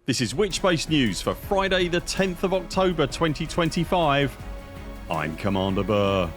This is Witchbase News for Friday the 10th of October 2025. I'm Commander Burr.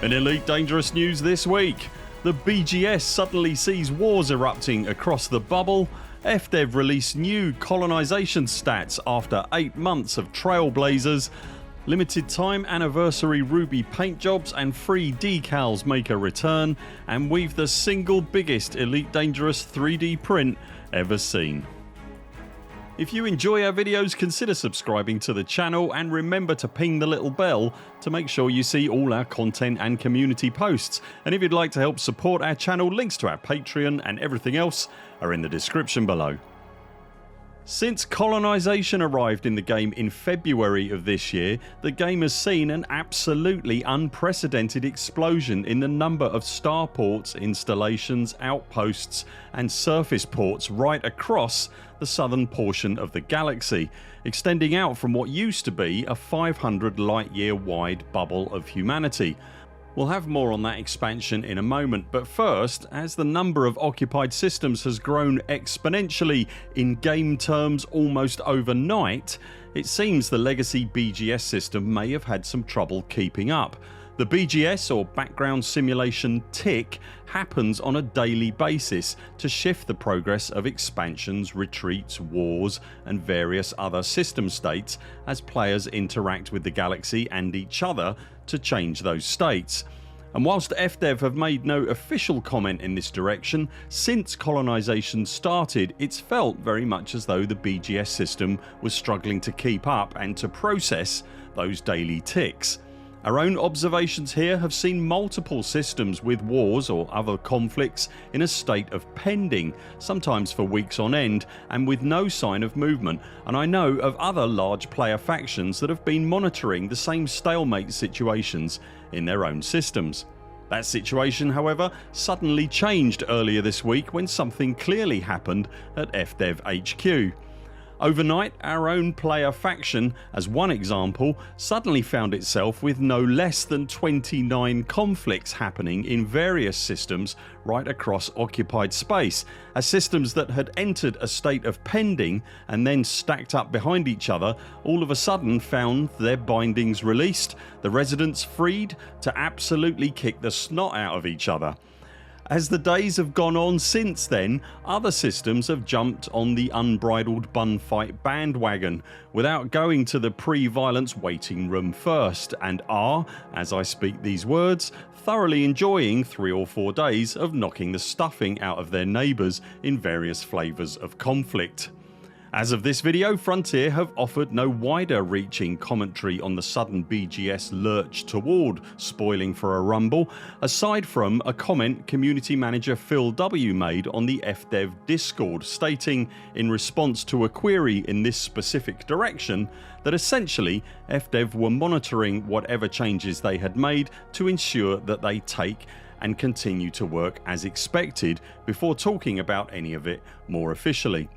In Elite Dangerous news this week, the BGS suddenly sees wars erupting across the bubble. FDEV release new colonisation stats after 8 months of Trailblazers. Limited time anniversary Ruby Paintjobs and free Decals make a return, and we've the single biggest Elite Dangerous 3D print ever seen. If you enjoy our videos, consider subscribing to the channel and remember to ping the little bell to make sure you see all our content and community posts. And if you'd like to help support our channel, links to our Patreon and everything else are in the description below. Since Colonisation arrived in the game in February of this year, the game has seen an absolutely unprecedented explosion in the number of starports, installations, outposts and surface ports right across the southern portion of the galaxy, extending out from what used to be a 500 light year wide bubble of humanity. We'll have more on that expansion in a moment, but first, as the number of occupied systems has grown exponentially in game terms almost overnight, it seems the legacy BGS system may have had some trouble keeping up. The BGS, or background simulation tick, happens on a daily basis to shift the progress of expansions, retreats, wars and various other system states as players interact with the galaxy and each other to change those states. And whilst FDEV have made no official comment in this direction, since colonisation started it's felt very much as though the BGS system was struggling to keep up and to process those daily ticks. Our own observations here have seen multiple systems with wars or other conflicts in a state of pending, sometimes for weeks on end and with no sign of movement, and I know of other large player factions that have been monitoring the same stalemate situations in their own systems. That situation, however, suddenly changed earlier this week when something clearly happened at FDEV HQ. Overnight, our own player faction, as one example, suddenly found itself with no less than 29 conflicts happening in various systems right across occupied space, as systems that had entered a state of pending and then stacked up behind each other all of a sudden found their bindings released, the residents freed to absolutely kick the snot out of each other. As the days have gone on since then, other systems have jumped on the unbridled bunfight bandwagon without going to the pre-violence waiting room first, and are, as I speak these words, thoroughly enjoying 3 or 4 days of knocking the stuffing out of their neighbours in various flavours of conflict. As of this video, Frontier have offered no wider reaching commentary on the sudden BGS lurch toward spoiling for a rumble, aside from a comment community manager Phil W made on the FDEV Discord, stating in response to a query in this specific direction that essentially FDEV were monitoring whatever changes they had made to ensure that they take and continue to work as expected before talking about any of it more officially.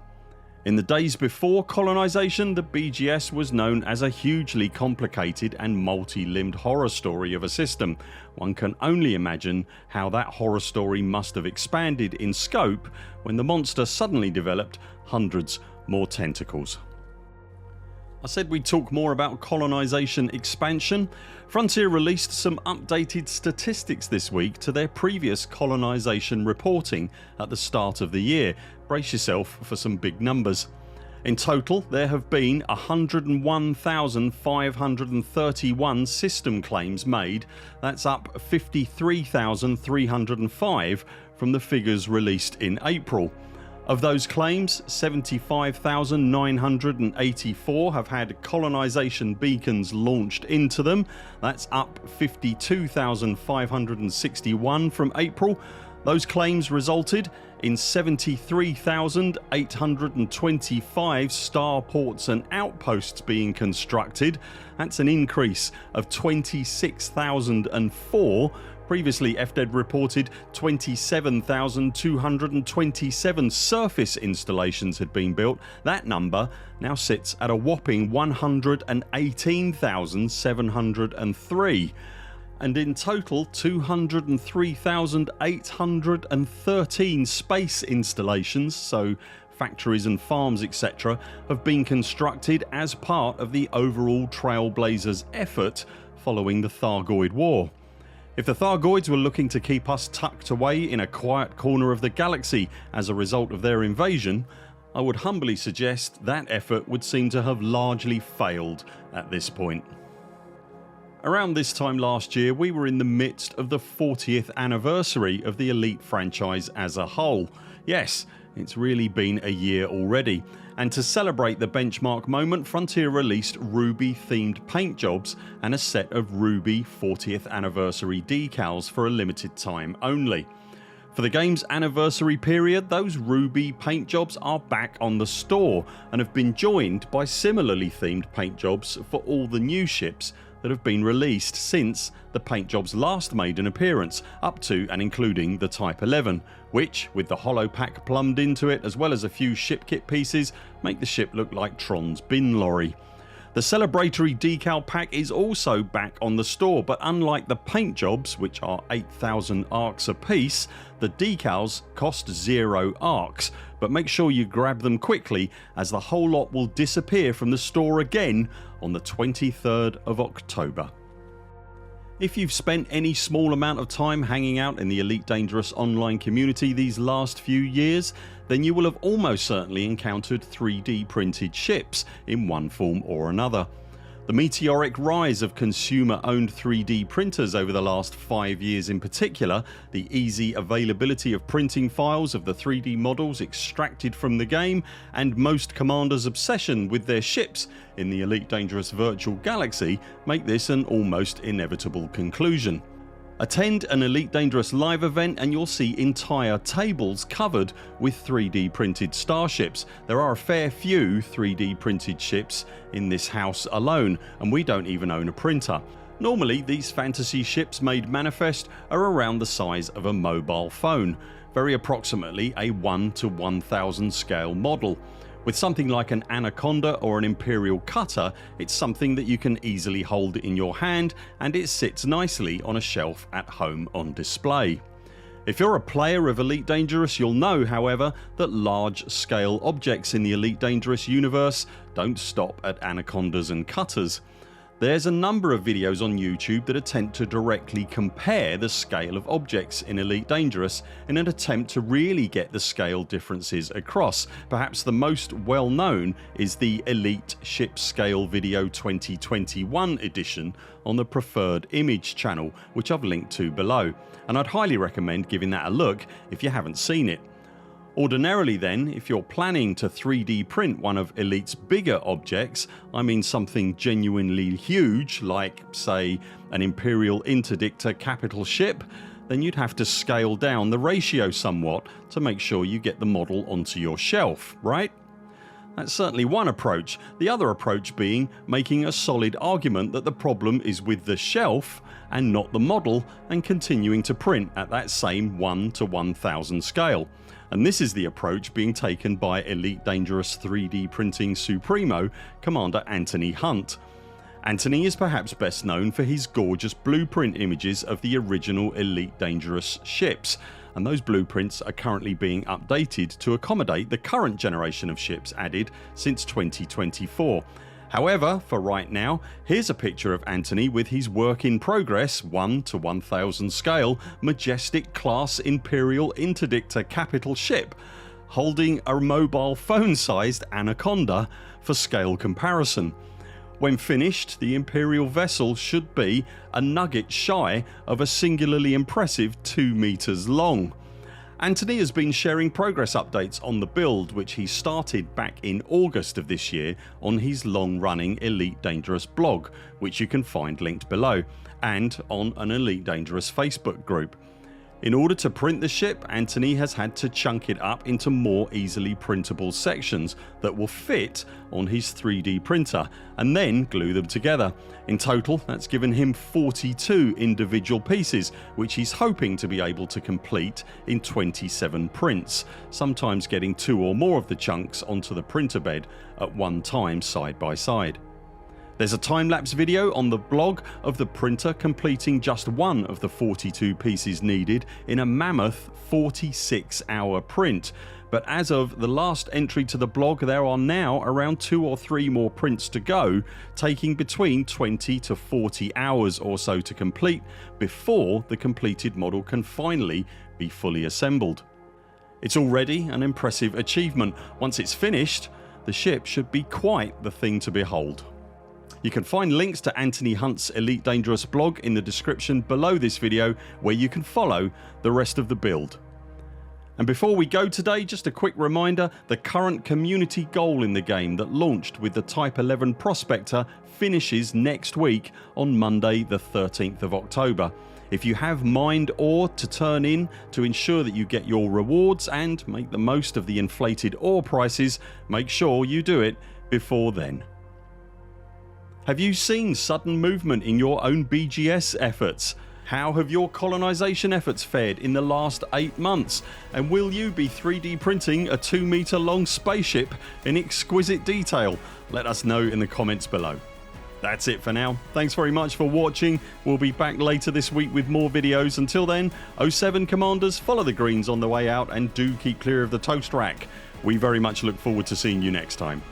In the days before colonisation, the BGS was known as a hugely complicated and multi-limbed horror story of a system. One can only imagine how that horror story must have expanded in scope when the monster suddenly developed hundreds more tentacles. I said we'd talk more about colonisation expansion. Frontier released some updated statistics this week to their previous colonisation reporting at the start of the year. Brace yourself for some big numbers. In total there have been 101,531 system claims made. That's up 53,305 from the figures released in April. Of those claims, 75,984 have had colonisation beacons launched into them. That's up 52,561 from April. Those claims resulted in 73,825 starports and outposts being constructed. That's an increase of 26,004 Previously, FDEV reported 27,227 surface installations had been built. That number now sits at a whopping 118,703. And in total, 203,813 space installations, so factories and farms etc, have been constructed as part of the overall Trailblazers effort following the Thargoid War. If the Thargoids were looking to keep us tucked away in a quiet corner of the galaxy as a result of their invasion, I would humbly suggest that effort would seem to have largely failed at this point. Around this time last year, we were in the midst of the 40th anniversary of the Elite franchise as a whole. Yes, it's really been a year already, and to celebrate the benchmark moment, Frontier released Ruby themed paint jobs and a set of Ruby 40th anniversary decals for a limited time only. For the game's anniversary period, those Ruby paint jobs are back on the store and have been joined by similarly themed paint jobs for all the new ships that have been released since the paint jobs last made an appearance, up to and including the Type 11, which, with the holo pack plumbed into it as well as a few ship kit pieces, make the ship look like Tron's bin lorry. The celebratory decal pack is also back on the store, but unlike the paint jobs, which are 8,000 arcs a piece, the decals cost 0 arcs, but make sure you grab them quickly as the whole lot will disappear from the store again on the 23rd of October. If you've spent any small amount of time hanging out in the Elite Dangerous online community these last few years, then you will have almost certainly encountered 3D printed ships in one form or another. The meteoric rise of consumer owned 3D printers over the last 5 years in particular, the easy availability of printing files of the 3D models extracted from the game, and most commanders' obsession with their ships in the Elite Dangerous virtual galaxy make this an almost inevitable conclusion. Attend an Elite Dangerous live event and you'll see entire tables covered with 3D printed starships. There are a fair few 3D printed ships in this house alone, and we don't even own a printer. Normally these fantasy ships made manifest are around the size of a mobile phone, very approximately a 1 to 1000 scale model. With something like an Anaconda or an Imperial cutter, it's something that you can easily hold in your hand and it sits nicely on a shelf at home on display. If you're a player of Elite Dangerous, you'll know however that large scale objects in the Elite Dangerous universe don't stop at Anacondas and cutters. There's a number of videos on YouTube that attempt to directly compare the scale of objects in Elite Dangerous in an attempt to really get the scale differences across. Perhaps the most well known is the Elite Ship Scale Video 2021 edition on the Preferred Image channel, which I've linked to below, and I'd highly recommend giving that a look if you haven't seen it. Ordinarily then, if you're planning to 3D print one of Elite's bigger objects, I mean something genuinely huge like, say, an Imperial Interdictor capital ship, then you'd have to scale down the ratio somewhat to make sure you get the model onto your shelf, right? That's certainly one approach, the other approach being making a solid argument that the problem is with the shelf and not the model, and continuing to print at that same 1 to 1000 scale. And this is the approach being taken by Elite Dangerous 3D Printing Supremo, Commander Anthony Hunt. Anthony is perhaps best known for his gorgeous blueprint images of the original Elite Dangerous ships, and those blueprints are currently being updated to accommodate the current generation of ships added since 2024. However, for right now, here's a picture of Anthony with his work in progress 1 to 1000 scale majestic class Imperial Interdictor capital ship, holding a mobile phone sized Anaconda for scale comparison. When finished, the Imperial vessel should be a nugget shy of a singularly impressive 2 meters long. Anthony has been sharing progress updates on the build, which he started back in August of this year on his long-running Elite Dangerous blog, which you can find linked below, and on an Elite Dangerous Facebook group. In order to print the ship, Anthony has had to chunk it up into more easily printable sections that will fit on his 3D printer and then glue them together. In total, that's given him 42 individual pieces, which he's hoping to be able to complete in 27 prints, sometimes getting 2 or more of the chunks onto the printer bed at one time side by side. There's a time-lapse video on the blog of the printer completing just one of the 42 pieces needed in a mammoth 46-hour print, but as of the last entry to the blog there are now around 2 or 3 more prints to go, taking between 20 to 40 hours or so to complete before the completed model can finally be fully assembled. It's already an impressive achievement. Once it's finished, the ship should be quite the thing to behold. You can find links to Anthony Hunt's Elite Dangerous blog in the description below this video, where you can follow the rest of the build. And before we go today, just a quick reminder, the current community goal in the game that launched with the Type 11 Prospector finishes next week on Monday the 13th of October. If you have mined ore to turn in to ensure that you get your rewards and make the most of the inflated ore prices, make sure you do it before then. Have you seen sudden movement in your own BGS efforts? How have your colonisation efforts fared in the last 8 months? And will you be 3D printing a 2 metre long spaceship in exquisite detail? Let us know in the comments below. That's it for now. Thanks very much for watching. We'll be back later this week with more videos. Until then, 07 Commanders, follow the greens on the way out and do keep clear of the toast rack. We very much look forward to seeing you next time.